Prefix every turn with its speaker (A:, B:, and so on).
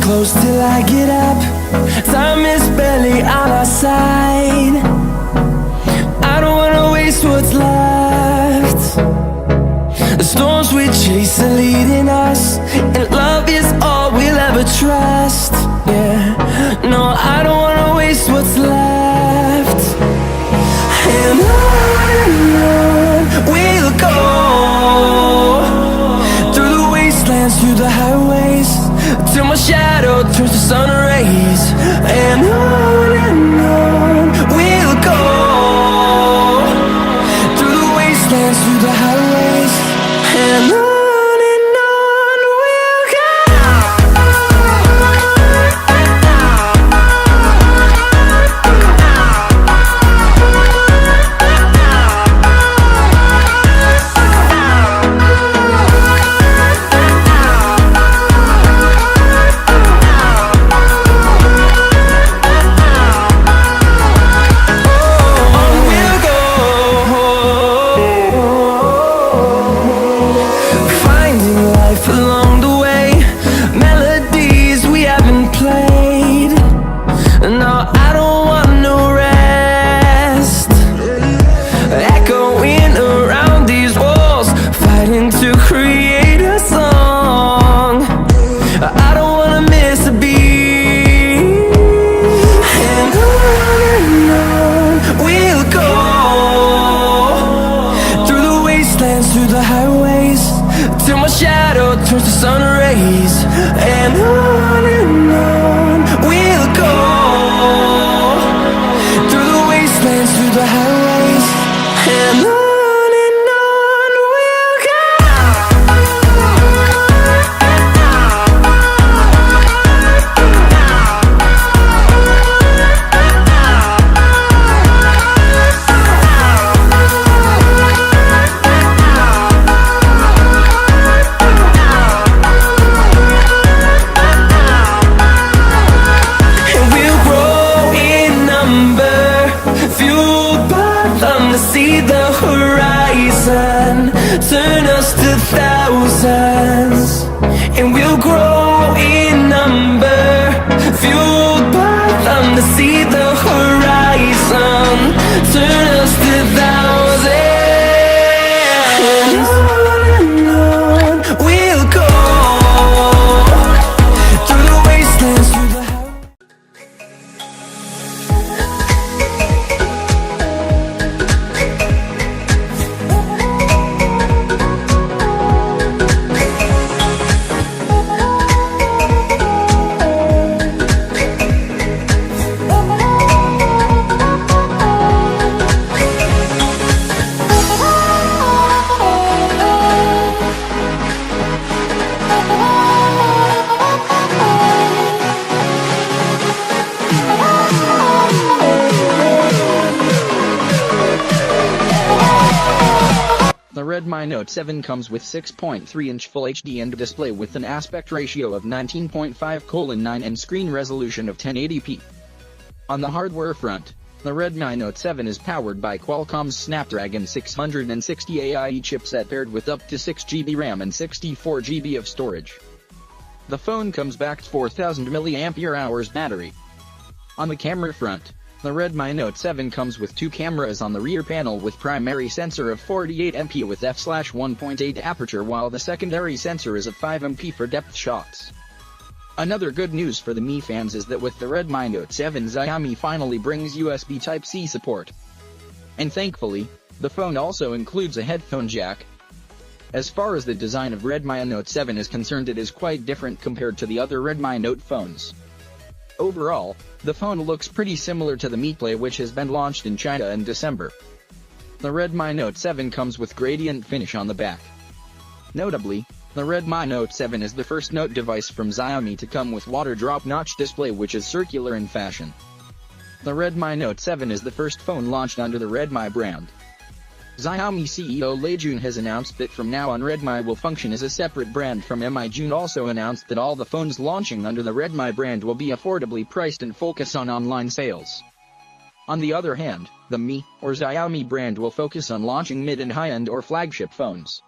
A: close till I get up. Time is barely on our side. I don't wanna waste what's left. The storms we chase are leading us, and love is all we'll ever trust. Yeah, no, I don't wanna waste what's left. And on we'll go, through the wastelands, through the highways, till my shadow turns to sun rays. And on we'll go, through the wastelands, through the highways, and on we'll go. Along the way, melodies we haven't played. No, I don't want no rest. Echoing around these walls, fighting to create a song. I don't wanna miss a beat. And on we'll go, through the wastelands, through the highways, till my shadow turns to sun rays. And on we'll go, through the wastelands, through the highways, and on we'll go. See the horizon, turn us to thousands, and we'll grow in number, fueled by them to see the horizon, turn us to thousands. And on we'll go, through the wastelands, through the
B: The Redmi Note 7 comes with 6.3-inch Full HD and display with an aspect ratio of 19.5:9 and screen resolution of 1080p. On the hardware front, the Redmi Note 7 is powered by Qualcomm's Snapdragon 660 AIE chipset paired with up to 6GB RAM and 64GB of storage. The phone comes backed 4000 mAh battery. On the camera front, the Redmi Note 7 comes with two cameras on the rear panel with primary sensor of 48MP with f/1.8 aperture, while the secondary sensor is of 5MP for depth shots. Another good news for the Mi fans is that with the Redmi Note 7, Xiaomi finally brings USB Type-C support. And thankfully, the phone also includes a headphone jack. As far as the design of Redmi Note 7 is concerned, it is quite different compared to the other Redmi Note phones. Overall, the phone looks pretty similar to the Mi Play, which has been launched in China in December. The Redmi Note 7 comes with gradient finish on the back. Notably, the Redmi Note 7 is the first Note device from Xiaomi to come with water drop notch display, which is circular in fashion. The Redmi Note 7 is the first phone launched under the Redmi brand. Xiaomi CEO Lei Jun has announced that from now on Redmi will function as a separate brand from Mi. Jun also announced that all the phones launching under the Redmi brand will be affordably priced and focus on online sales. On the other hand, the Mi, or Xiaomi brand will focus on launching mid and high-end or flagship phones.